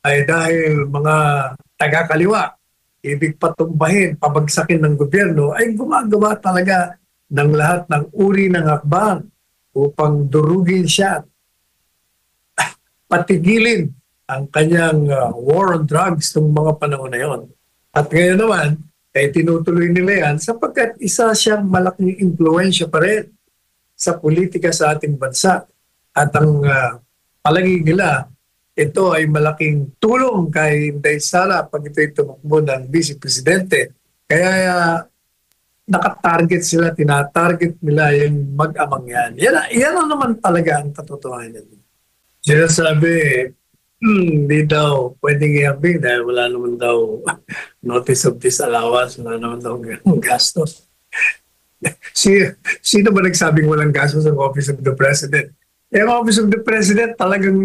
ay dahil mga taga-kaliwa, ibig patumbahin, pabagsakin ng gobyerno, ay gumagawa talaga ng lahat ng uri ng hakbang upang durugin siya, patigilin ang kanyang war on drugs ng mga panahon na yon. At ngayon naman, ay tinutuloy nila yan sapagkat isa siyang malaking impluensya pa rin sa politika sa ating bansa. At ang palagay nila, ito ay malaking tulong kay Inday Sara pag ito'y tumakbo ng Vice Presidente. Kaya nakatarget sila, tinatarget nila yung mag-amang yan. Yan naman talaga ang katotohanan. Sinasabi, hindi daw pwedeng ihambing dahil wala naman daw notice of disallowance, wala naman daw gastos. Sino ba nagsabing walang gastos ang Office of the President? Ang Office of the President talagang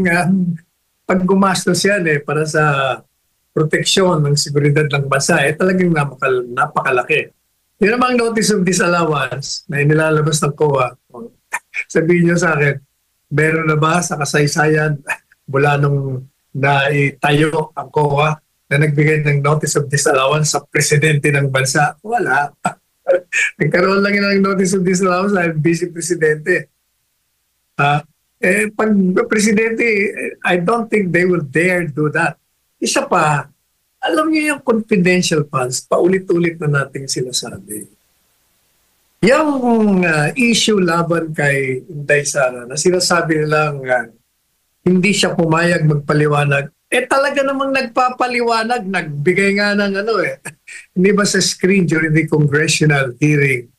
pag gumastos yan para sa proteksyon ng seguridad ng bansa, talagang napakalaki. Yun namang notice of disallowance na inilalabas ng COA. Sabihin nyo sa akin, meron na ba sa kasaysayan mula nung naitayo ang COA na nagbigay ng notice of disallowance sa presidente ng bansa? Wala. Nagkaroon lang yun ng notice of disallowance sa vice presidente. Pag presidente, I don't think they will dare do that. Isa pa, alam niyo yung confidential funds, paulit-ulit na nating sinasabi. Yung issue laban kay Inday Sara na sinasabi nilang hindi siya pumayag magpaliwanag, talaga namang nagpapaliwanag, nagbigay nga ng hindi ba sa screen during the congressional hearing,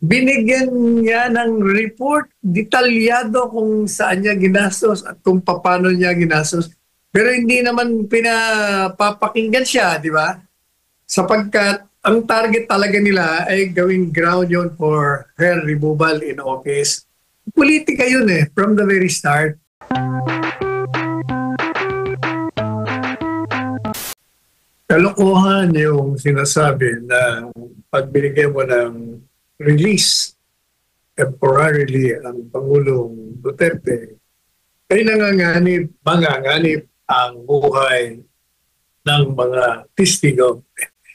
binigyan niya ng report, detalyado kung saan niya ginastos at kung paano niya ginastos. Pero hindi naman pinapapakinggan siya, di ba? Sapagkat ang target talaga nila ay gawing ground yun for her removal in office. Politika yun from the very start. Kalokohan yung sinasabi na pag binigyan mo ng release temporarily ang Pangulong Duterte, ay manganganib ang buhay ng mga testigo.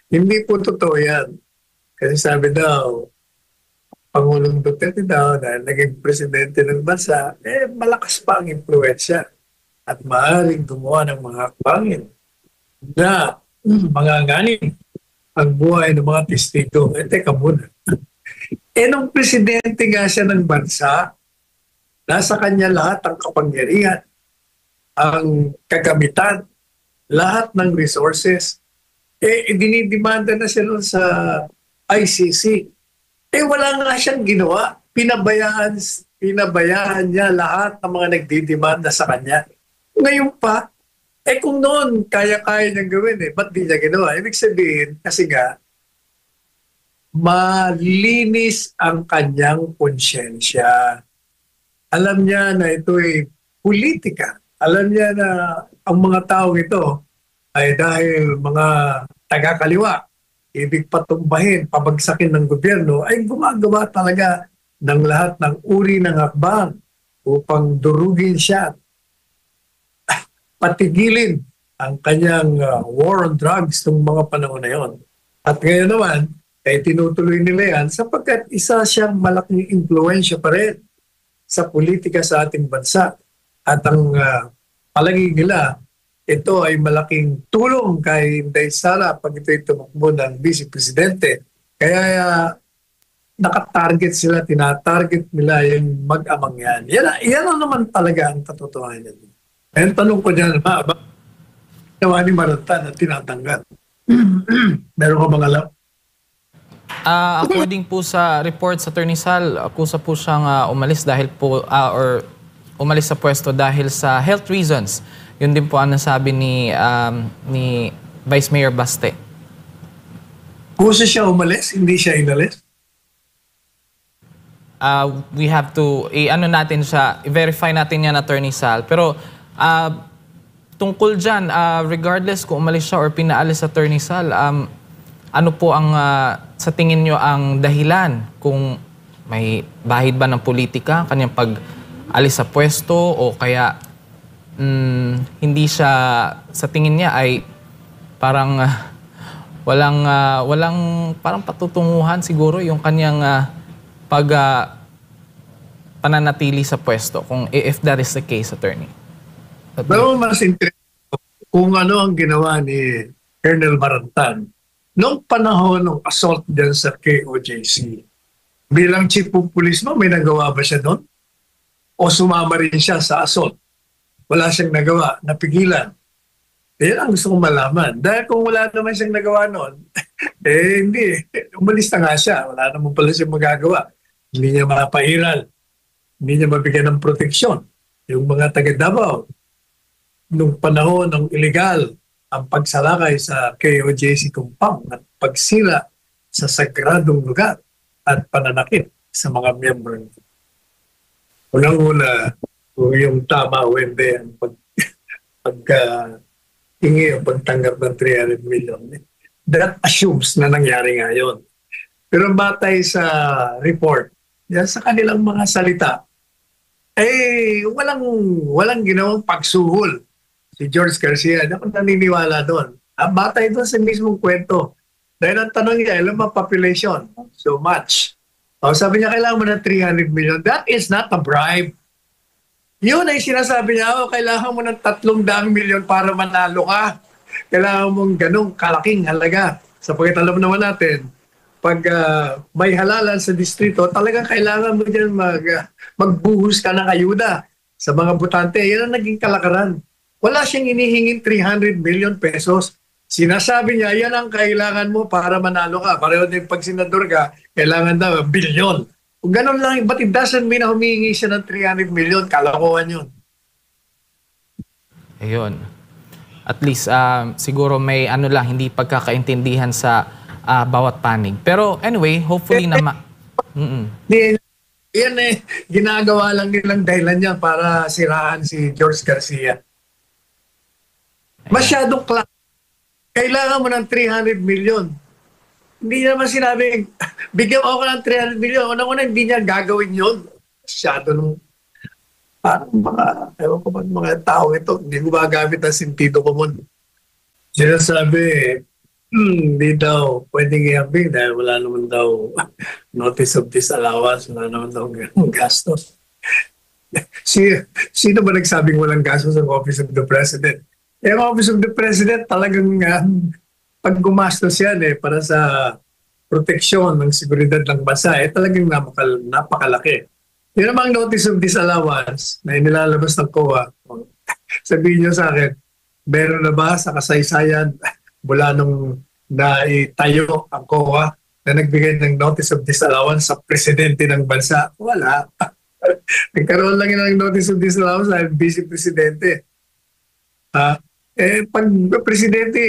Hindi po totoo yan. Kasi sabi daw, Pangulong Duterte daw, dahil naging presidente ng bansa, malakas pa ang impluensya at maaaring gumawa ng mga hakbangin na manganganib ang buhay ng mga testigo. Teka muna. Nung presidente nga siya ng bansa, nasa kanya lahat ang kapangyarihan, ang kagamitan, lahat ng resources. Dinidemanda na siya nun sa ICC. Wala nga siyang ginawa. Pinabayaan niya lahat ng mga nagdidemanda sa kanya. Ngayon pa, kung noon kaya-kaya niyang gawin, ba't di niya ginawa? Ibig sabihin, kasi nga, malinis ang kanyang konsyensya. Alam niya na ito'y politika. Alam niya na ang mga taong ito ay dahil mga taga-kaliwa, ibig patumbahin, pabagsakin ng gobyerno, ay gumagawa talaga ng lahat ng uri ng hakbang upang durugin siya, patigilin ang kanyang war on drugs ng mga panahon na yon. At ngayon naman, tinutuloy nila yan sapagkat isa siyang malaking impluensya pa rin sa politika sa ating bansa. At ang palagay nila, ito ay malaking tulong kay Inday Sara pag ito'y tumakbo ng Vice Presidente. Kaya nakatarget sila, tinatarget nila yung mag-amang yan. Yan naman talaga ang katotohanan. Ang tanong ko dyan, nawa ni Maranta na tinatanggal. Meron ka bang alam? According po sa report sa Attorney Sal, kusa po siyang umalis dahil po, or umalis sa pwesto dahil sa health reasons. Yun din po ang nasabi ni Vice Mayor Baste. Kusa siya umalis, hindi siya inalis? We have to, i-verify natin yan, Attorney Sal. Pero tungkol dyan, regardless kung umalis siya or pinaalis sa Attorney Sal, ano po ang sa tingin nyo ang dahilan kung may bahid ba ng politika, kanyang pag-alis sa pwesto o kaya hindi siya, sa tingin niya ay parang walang parang patutunguhan siguro yung kanyang pag pananatili sa pwesto, kung if that is the case, attorney. Pero mas interesting kung ano ang ginawa ni Colonel Marantan noong panahon ng assault dyan sa KOJC. Bilang chief of police mo, may nagawa ba siya doon? O sumama rin siya sa assault? Wala siyang nagawa, napigilan. Yan ang gusto kong malaman. Dahil kung wala naman siyang nagawa noon, hindi. Umalis na nga siya. Wala naman pala siyang magagawa. Hindi niya mapairal. Hindi niya mabigyan ng proteksyon. Yung mga taga Davao, nung panahon ng illegal, ang pagsalakay sa KOJC compound at pagsira sa sagradong lugar at pananakit sa mga miyembro nito. Unang-una, yung tama o hindi ang hingi o pagtanggap ng 300 million. That assumes na nangyari nga yun. Pero batay sa report, yan sa kanilang mga salita, walang ginawang pagsuhol si George Garcia. Ako naniniwala doon. Batay doon sa mismong kwento. Dahil ang tanong niya, ilan ba population? So much. Sabi niya, kailangan mo ng 300 million. That is not a bribe. Yun ay sinasabi niya, kailangan mo ng 300 million para manalo ka. Kailangan mong ganong kalaking halaga. Sapagkat alam naman natin, pag may halalan sa distrito, talagang kailangan mo dyan magbuhos ka ng ayuda sa mga butante. Yan ang naging kalakaran. Wala siyang inihinging 300 million pesos. Sinasabi niya, yan ang kailangan mo para manalo ka. Pareho din pag senador ka, kailangan daw bilyon. Kung ganun lang, but it doesn't mean na humihingi siya ng 300 million, kalokohan yun. Ayun. At least, siguro may hindi pagkakaintindihan sa bawat panig. Pero anyway, hopefully Yan ginagawa lang nilang dahilan niya para siraan si George Garcia. Masyadong kailangan mo ng 300 million. Hindi naman sinabi, bigyan ako ng 300 million. Unang-una, hindi niya gagawin yun. Masyado nung, parang ewan ko ba, mga tao ito, hindi ko magamit ang sentido común. Sinasabi, hindi daw pwedeng ihambing dahil wala naman daw notice of disallowance, wala naman daw gastos. Sino ba nagsabing walang gastos ang Office of the President? Yung Office of the President talagang pag gumastos yan para sa proteksyon ng seguridad ng bansa, talagang napakalaki. Yun namang notice of disallowance na inilalabas ng COA. Sabihin niyo sa akin, meron na ba sa kasaysayan mula nung naitayo ang COA na nagbigay ng notice of disallowance sa presidente ng bansa? Wala. Nagkaroon lang yun ng notice of disallowance sa vice presidente. Pag presidente,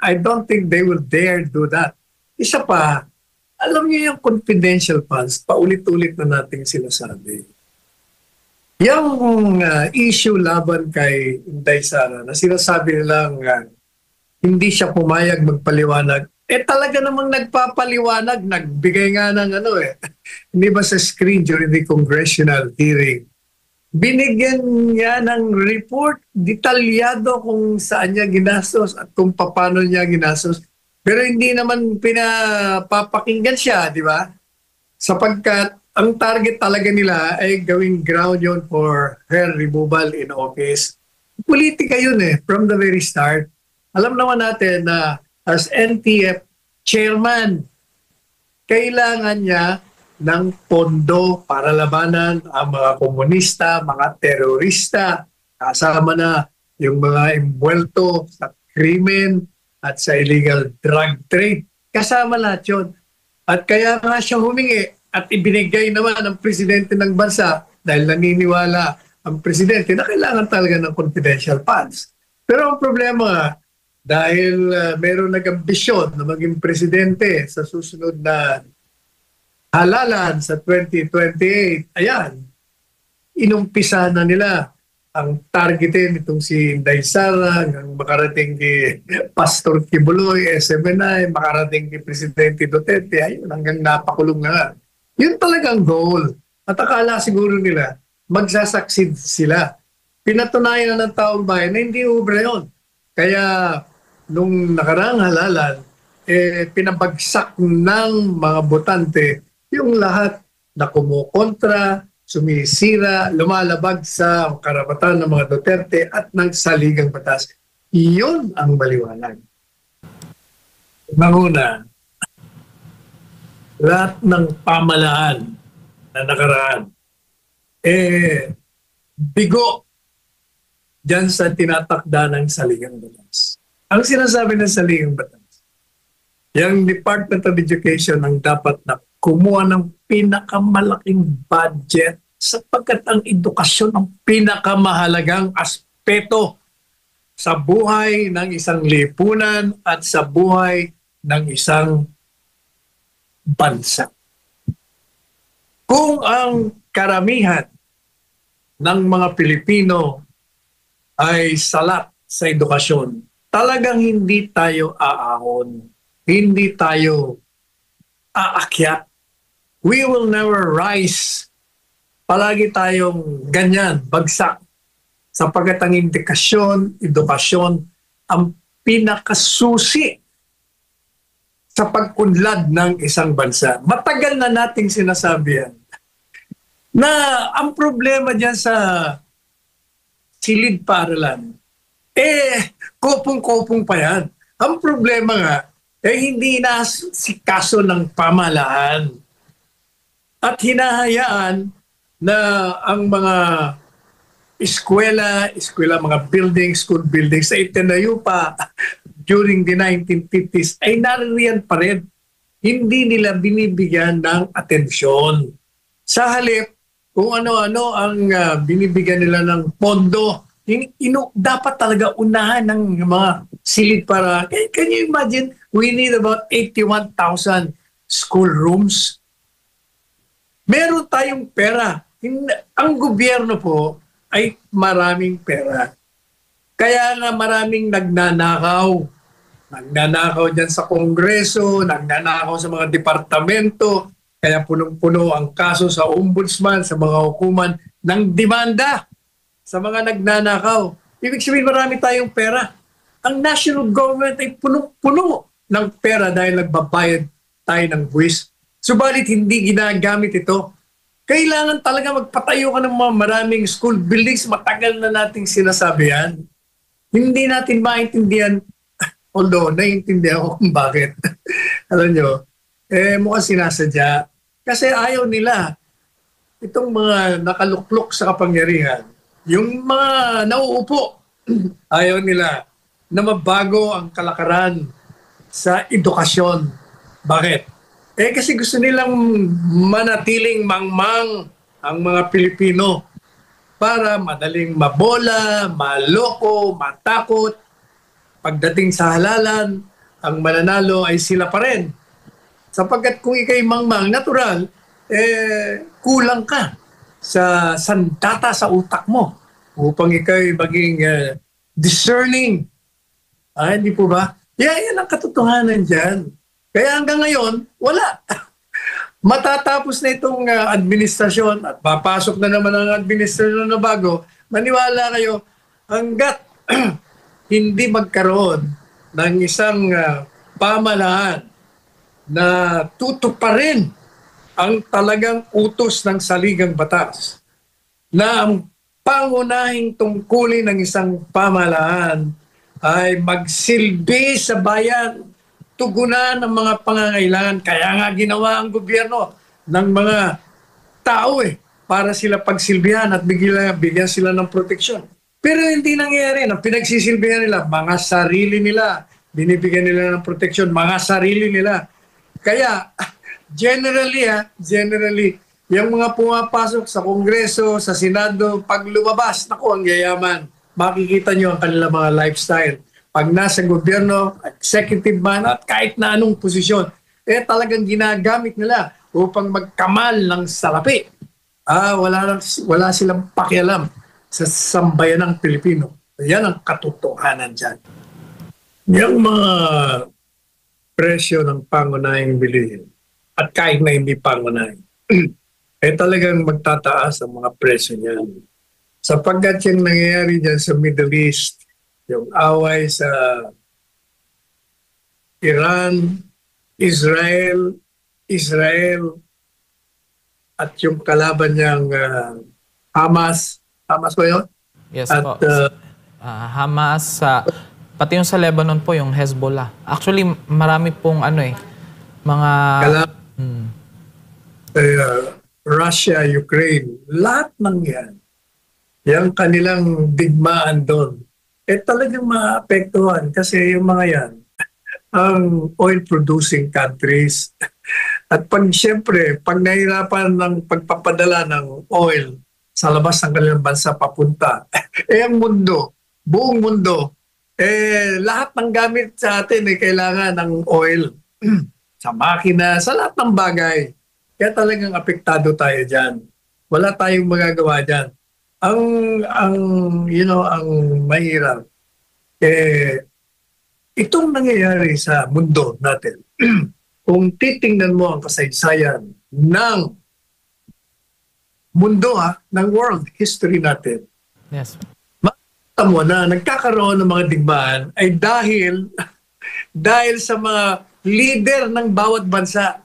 I don't think they will dare do that. Isa pa, alam niyo yung confidential funds, paulit-ulit na nating sinasabi. Yung issue laban kay Inday Sara na sinasabi nilang hindi siya pumayag magpaliwanag, talaga namang nagpapaliwanag, nagbigay nga ng hindi ba sa screen during the congressional hearing, binigyan niya ng report, detalyado kung saan niya ginastos at kung paano niya ginastos. Pero hindi naman pinapapakinggan siya, di ba? Sapagkat ang target talaga nila ay gawing ground yun for her removal in office. Politika yun from the very start. Alam naman natin na as NTF chairman, kailangan niya ng pondo para labanan ang mga komunista, mga terorista, kasama na yung mga imbuelto sa krimen at sa illegal drug trade. Kasama lahat yun. At kaya nga siya humingi at ibinigay naman ng presidente ng bansa dahil naniniwala ang presidente na kailangan talaga ng confidential funds. Pero ang problema, dahil meron nag-ambisyon na maging presidente sa susunod na halalan sa 2028, ayan, inumpisa na nila ang targetin itong si Inday Sara, hanggang makarating kay Pastor Kibuloy, SMNI, makarating kay Presidente Duterte, ayun, hanggang napakulong na nga. Yun talagang goal. At akala siguro nila, magsasucceed sila. pinatunayan ng taong bayan na hindi ubra yun. Kaya nung nakaraang halalan, pinabagsak ng mga botante yung lahat na kumukontra, sumisira, lumalabag sa karapatan ng mga Duterte at ng saligang batas. Iyon ang maliwanag. Una, lahat ng pamalaan na nakaraan, bigo dyan sa tinatakda ng saligang batas. Ang sinasabi ng saligang batas, yung Department of Education ang dapat na kumuha ng pinakamalaking budget sapagkat ang edukasyon ang pinakamahalagang aspeto sa buhay ng isang lipunan at sa buhay ng isang bansa. Kung ang karamihan ng mga Pilipino ay salat sa edukasyon, talagang hindi tayo aahon, hindi tayo aakyat. We will never rise. Palagi tayong ganyan, bagsak. Sapagkat ang edukasyon, ang pinakasusi sa pag-unlad ng isang bansa. Matagal na nating sinasabi yan na ang problema dyan sa silid paaralan, kopong-kopong pa yan. Ang problema nga, hindi na si kaso ng pamahalaan at hinahayaan na ang mga eskwela, mga school buildings sa itinayo pa during the 1950s ay naririyan pa rin. Hindi nila binibigyan ng atensyon. Sa halip, kung ano-ano ang binibigyan nila ng pondo, dapat talaga unahan ng mga silid para, can you imagine, we need about 81,000 school rooms. Meron tayong pera. Ang gobyerno po ay maraming pera. Kaya nga maraming nagnanakaw. Nagnanakaw dyan sa Kongreso, nagnanakaw sa mga departamento, kaya punong-puno ang kaso sa ombudsman, sa mga hukuman ng demanda sa mga nagnanakaw. Ibig sabihin marami tayong pera. Ang national government ay punong-puno ng pera dahil nagbabayad tayo ng buwis. Subalit hindi ginagamit ito. Kailangan talaga magpatayo ka ng mga maraming school buildings. Matagal na nating sinasabi yan. Hindi natin maintindihan, although naiintindihan ko kung bakit. Alam nyo, mukhang sinasadya. Kasi ayaw nila itong mga nakaluklok sa kapangyarihan, yung mga nauupo, ayaw nila na mabago ang kalakaran sa edukasyon. Bakit? Kasi gusto nilang manatiling mangmang ang mga Pilipino para madaling mabola, maloko, matakot. Pagdating sa halalan, ang mananalo ay sila pa rin. Sapagkat kung ikay mangmang, natural, kulang ka sa sandata sa utak mo upang ikay maging discerning. Hindi po ba? Yan ang katotohanan dyan. Kaya hanggang ngayon, wala. Matatapos na itong administrasyon at papasok na naman ang administrasyon na bago, maniwala kayo, hanggat hindi magkaroon ng isang pamahalaan na tutuparin ang talagang utos ng saligang batas, na ang pangunahing tungkulin ng isang pamahalaan ay magsilbi sa bayan, tugunan ng mga pangangailangan. Kaya nga ginawa ang gobyerno ng mga tao para sila pagsilbihan at bigyan sila ng proteksyon. Pero hindi nangyayari. Ang pinagsisilbihan nila, mga sarili nila. Binibigyan nila ng proteksyon, mga sarili nila. Kaya generally, yung mga pumapasok sa Kongreso, sa Senado, pag lumabas, naku, ang yayaman. Makikita nyo ang kanilang mga lifestyle. Pag nasa gobyerno, executive man, at kahit na anong posisyon, talagang ginagamit nila upang magkamal ng salapi. Wala silang pakialam sa sambayan ng Pilipino. Yan ang katotohanan dyan. Yung mga presyo ng pangunahing bilihin, at kahit na hindi pangunahing, talagang magtataas ang mga presyo niyan. Sapagkat yung nangyayari dyan sa Middle East, yung away sa Iran, Israel, at yung kalaban niyang Hamas. Hamas ba yun? Yes At po. Hamas, pati yung sa Lebanon po, yung Hezbollah. Actually, marami pong mga... kalaban Mm, Russia, Ukraine, lahat ng yan. Yung kanilang digmaan doon. Talagang maapektuhan kasi yung mga yan, ang oil-producing countries. At siyempre, pag nahirapan ng pagpapadala ng oil sa labas ng kanilang bansa papunta, ang mundo, buong mundo, lahat ng gamit sa atin kailangan ng oil. Sa makina, sa lahat ng bagay. Kaya talagang apektado tayo dyan. Wala tayong magagawa dyan. Ang mahirap, itong nangyayari sa mundo natin, kung titingnan mo ang kasaysayan ng mundo ng world history natin, yes. makikita mo na nagkakaroon ng mga digmaan ay dahil sa mga leader ng bawat bansa.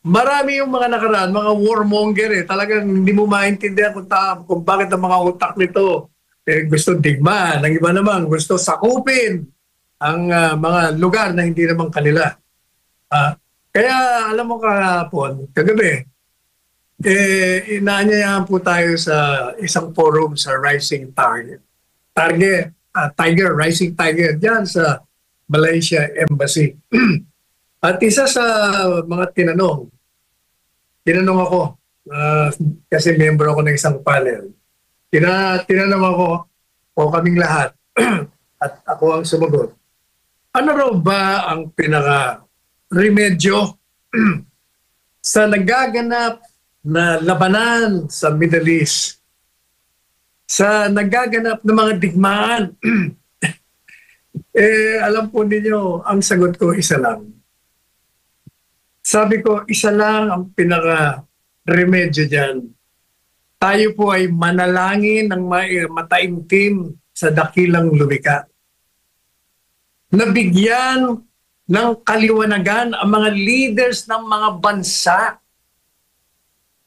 Marami yung mga nakaraan, mga warmonger Talagang hindi mo maintindihan kung bakit ang mga utak nito gusto digmaan. Ang iba naman gusto sakupin ang mga lugar na hindi naman kanila. Kaya alam mo kahapon, kagabi, inaanyayahan po tayo sa isang forum sa Rising Rising Tiger dyan sa Malaysia Embassy. At isa sa mga tinanong ako, kasi member ako ng isang panel. Tinanong ako, o kaming lahat, at ako ang sumagot. Ano raw ba ang pinaka-remedyo sa nagaganap na labanan sa Middle East? Sa nagaganap na mga digmaan? Alam po ninyo, ang sagot ko isa lang. Sabi ko, isa lang ang pinaka-remedyo dyan. Tayo po ay manalangin ng mataimtim sa dakilang lumikha. Nabigyan ng kaliwanagan ang mga leaders ng mga bansa.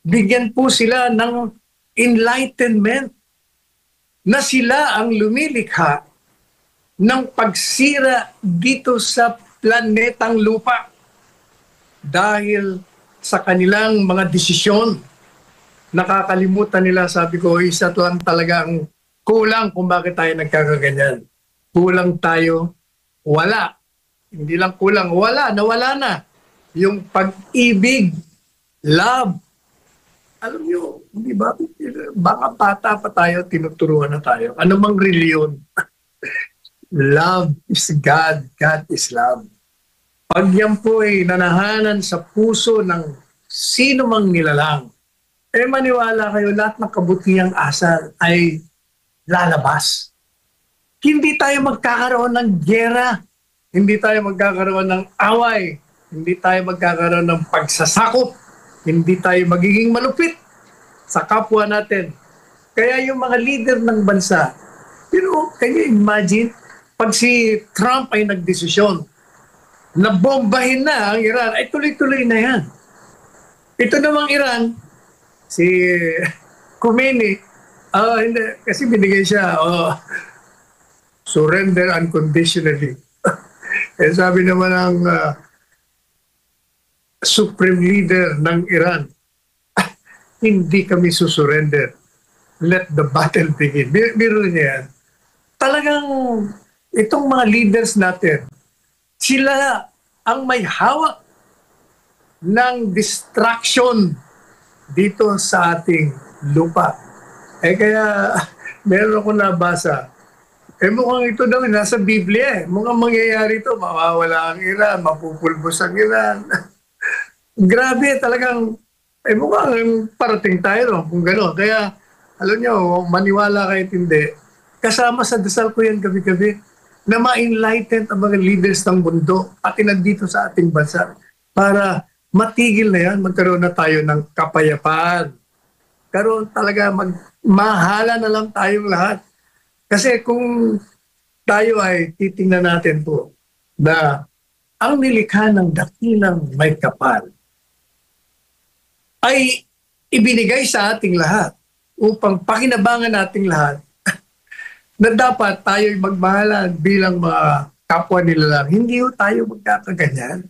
Bigyan po sila ng enlightenment na sila ang lumilikha ng pagsira dito sa planetang lupa. Dahil sa kanilang mga desisyon, nakakalimutan nila, sabi ko, isa lang talaga ang kulang kung bakit tayo nagkakaganyan. Kulang tayo, wala. Hindi lang kulang, nawala na. Yung pag-ibig, love. Alam nyo, di ba? Baka bata pa tayo, tinuturuan na tayo. Ano mang reliyon? Love is God, God is love. Pag yan po ay nanahanan sa puso ng sino mang nilalang, maniwala kayo, lahat ng kabutihang asal ay lalabas. Hindi tayo magkakaroon ng giyera, hindi tayo magkakaroon ng away, hindi tayo magkakaroon ng pagsasakop, hindi tayo magiging malupit sa kapwa natin. Kaya yung mga leader ng bansa, can you imagine, pag si Trump ay nagdesisyon, nabombahin na ang Iran, ay tuloy-tuloy na yan. Ito namang Iran, si Khomeini, hindi, kasi binigay siya, surrender unconditionally. Sabi naman ng supreme leader ng Iran, hindi kami susurrender. Let the battle begin. Biro niya yan. Talagang itong mga leaders natin, sila ang may hawak ng distraction dito sa ating lupa. Kaya meron ako nabasa. Mukhang ito daw nasa Biblia. Mukhang mangyayari ito. Mawawala ang Iran, mapupulbos ang Iran. Grabe, talagang mukhang parating tayo kung gano'n. Kaya, alam nyo, maniwala kayo hindi. Kasama sa dasal ko yan gabi-gabi na ma-enlighten ang mga leaders ng mundo at nandito sa ating bansa para matigil na yan, magkaroon na tayo ng kapayapaan. magkaroon talaga, mahala na lang tayong lahat. Kasi kung tayo ay titingnan natin po na ang nilikha ng dakilang may kapal ay ibinigay sa ating lahat upang pakinabangan nating lahat na dapat tayo'y magmahalan bilang mga kapwa nila lang. Hindi ho tayo magkakaganyan.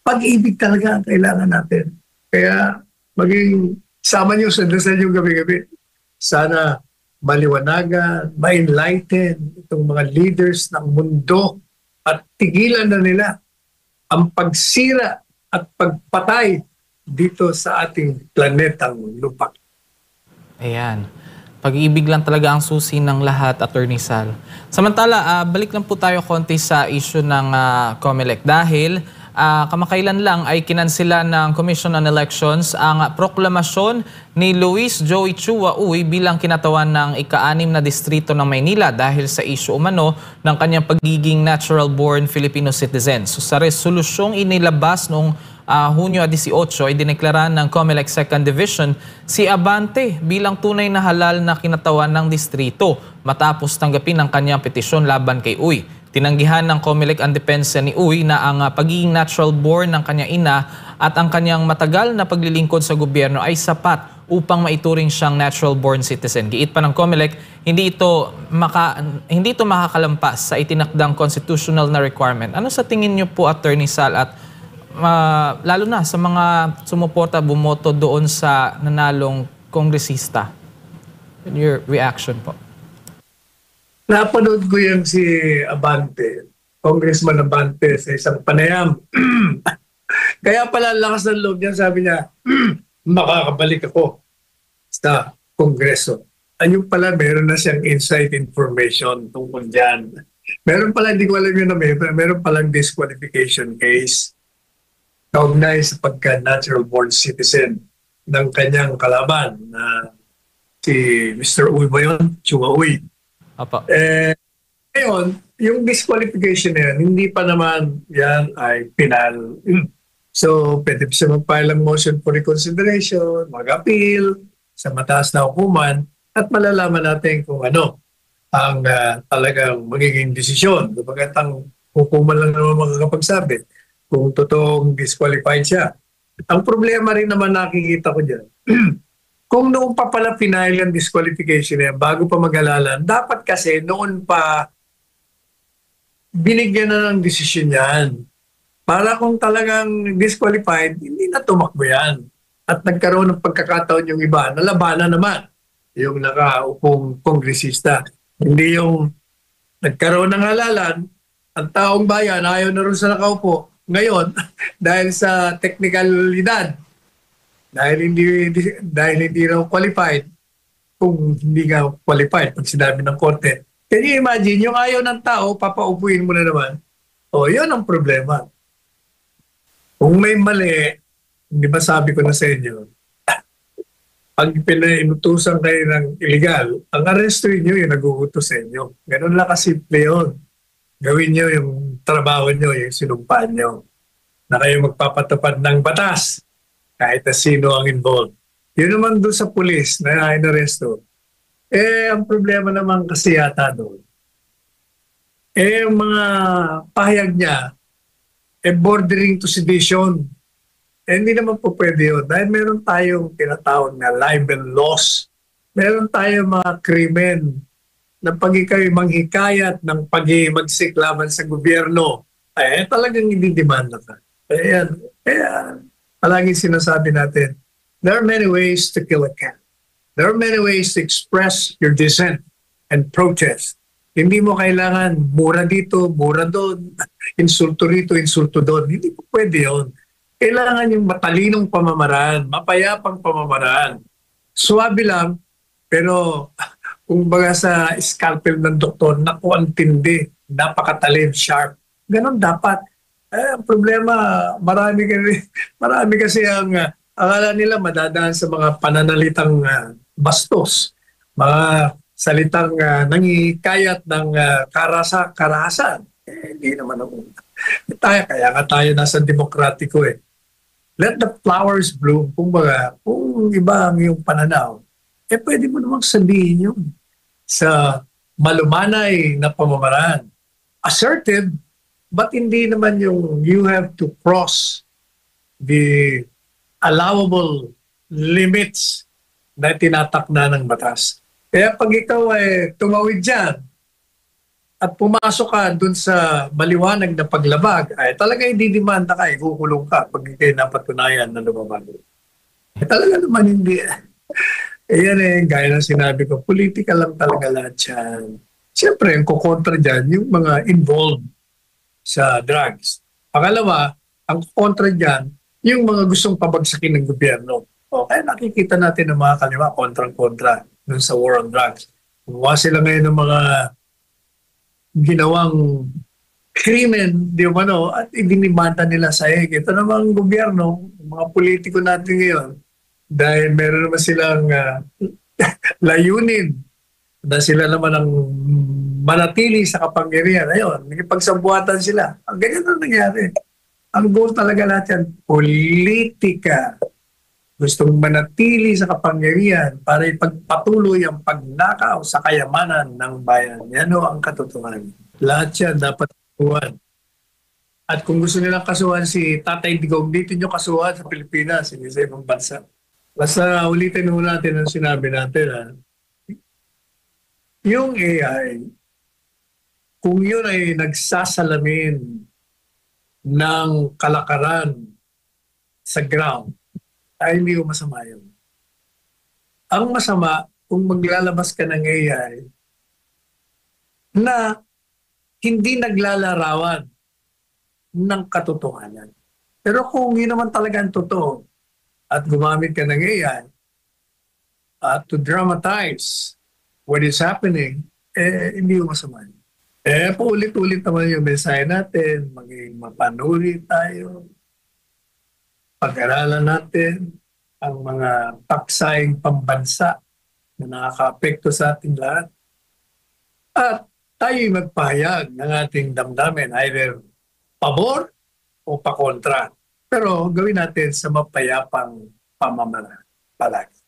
Pag-ibig talaga ang kailangan natin. Kaya maging sama niyo sa dasal yung gabi-gabi. Sana maliwanagan, ma-enlighten itong mga leaders ng mundo at tigilan na nila ang pagsira at pagpatay dito sa ating planetang lupa. Ayan. Pag-ibig lang talaga ang susi ng lahat, Attorney Sal. Samantala, balik lang po tayo konti sa issue ng COMELEC dahil kamakailan lang ay kinansela ng Commission on Elections ang proklamasyon ni Luis Joey Chua Uy bilang kinatawan ng ika-6 na distrito ng Maynila dahil sa issue umano ng kanyang pagiging natural-born Filipino citizen. So, sa resolusyong inilabas noong Hunyo 18 ay dineklara ng COMELEC 2nd Division si Abante bilang tunay na halal na kinatawan ng distrito matapos tanggapin ang kanyang petisyon laban kay Uy. Tinanggihan ng COMELEC ang depensa ni Uy na ang pagiging natural born ng kanyang ina at ang kanyang matagal na paglilingkod sa gobyerno ay sapat upang maituring siyang natural born citizen. Giit pa ng COMELEC, hindi ito makakalampas sa itinakdang constitutional na requirement. Ano sa tingin niyo po, Attorney Sal, at lalo na sa mga sumuporta, bumoto doon sa nanalong kongresista? Your reaction po? Napanood ko yan si Abante, Congressman Abante, sa isang panayam. Kaya pala lakas ng loob niya, sabi niya, makakabalik ako sa Kongreso. Ayun pala, meron na siyang inside information tungkol dyan. Meron pala, hindi ko alam yun na meron palang disqualification case kaugnay sa pagka-natural born citizen ng kanyang kalaban na si Mr. Uy ba yun? Chua Uy. Apa. Ngayon, yung disqualification na yan, hindi pa naman yan ay final. So, pwede siya mag-file ang motion for reconsideration, mag-appeal sa mataas na hukuman at malalaman natin kung ano ang talagang magiging desisyon. Kapag ang hukuman lang naman makakapagsabi kung totoong disqualified siya. Ang problema rin naman nakikita ko dyan, kung noon pa pala final yung disqualification niya, bago pa mag-halalan, dapat kasi noon pa binigyan na ng desisyon yan. Para kung talagang disqualified, hindi na tumakbo yan. At nagkaroon ng pagkakataon yung iba, nalabanan naman yung nakaupong kongresista. Hindi yung nagkaroon ng halalan, ang taong bayan ayaw na rin sa nakaupo. Ngayon, dahil sa teknikalidad, dahil hindi raw qualified, kung hindi nga qualified, pag sinabi ng korte, can you imagine, yung ayaw ng tao, papaupuin mo na naman. O, yun ang problema. Kung may mali, hindi ba sabi ko na sa inyo, pag pinainutusan kayo ng illegal, ang arestuin nyo yung nag-uutos sa inyo. Ganun lang kasimple yun. Gawin nyo yung trabaho nyo, yung sinumpaan nyo, na kayo magpapatupad ng batas kahit na sino ang involved. Yun naman doon sa pulis na inaresto. Ang problema naman kasi yata doon, yung mga pahayag niya, bordering to sedition. Hindi naman po pwede yun. Dahil meron tayong tinatawag na libel laws. Meron tayong mga krimen na pag ikaw'y manghikayat ng pag-imagsik laban sa gobyerno, talagang hindi-demanda ka. Kaya palagi sinasabi natin, there are many ways to kill a cat. There are many ways to express your dissent and protest. Hindi mo kailangan mura dito, mura doon, insulto rito, insulto doon. Hindi po pwede yun. Kailangan yung matalinong pamamaraan, mapayapang pamamaraan. Suwabe lang, pero kung baga sa scalpel ng doktor, naku, ang tindi, napakatalim, sharp. Ganon dapat. Ang problema, marami kasi ang akala nila madadaan sa mga pananalitang bastos, mga salitang nangikayat ng karahasan. Hindi naman ako. Kaya nga tayo nasa demokratiko eh. let the flowers bloom. Kumbaga, kung iba ang iyong pananaw, pwede mo namang sabihin yun sa malumanay na pamamaraan. Assertive, but hindi naman yung you have to cross the allowable limits na tinatakda ng batas. Kaya pag ikaw ay tumawid dyan at pumasok ka dun sa maliwanag na paglabag, ay talaga ididimanda ka, ikukulong ka pag ikay napatunayan na lumabag. Talaga naman hindi. Yan gaya ng sinabi ko, politika lang talaga lahat yan. Siyempre, ang kukontra dyan, yung mga involved sa drugs. Pangalawa, ang kukontra dyan, yung mga gustong pabagsakin ng gobyerno. O kaya nakikita natin ng mga kaliwa, kontrang-kontra dun sa war on drugs. Gumawa sila ngayon ng mga ginawang krimen, di ba no? At idinimanda nila sa Ito namang gobyerno, mga politiko natin ngayon, dahil meron naman silang layunin na sila naman ang manatili sa kapangyarihan. Ayun, nagipagsabuatan sila. Ang ganyan na nangyari. Ang goal talaga lahat yan, politika. Gustong manatili sa kapangyarihan para ipagpatuloy ang pagnakaw sa kayamanan ng bayan. Yan ang katotohanan. Lahat yan dapat kasuhan. At kung gusto nilang kasuhan si Tatay Digong, dito nyo kasuhan sa Pilipinas, hindi sa ibang bansa. Basta ulitin mo natin ang sinabi natin. Yung AI, kung yun ay nagsasalamin ng kalakaran sa ground, ay hindi ko masama yun. Ang masama, kung maglalabas ka ng AI na hindi naglalarawan ng katotohanan. Pero kung yun naman talaga ang totoo at gumamit ka ng AI to dramatize what is happening, hindi ko masama yun. Paulit-ulit naman yung mensahe natin, maging mapanuri tayo, pag-aralan natin ang mga paksayang pambansa na nakaka-apekto sa ating lahat. At tayo'y magpahayag ng ating damdamin, either pabor o pakontra. Pero gawin natin sa mapayapang pamamaraan palagi.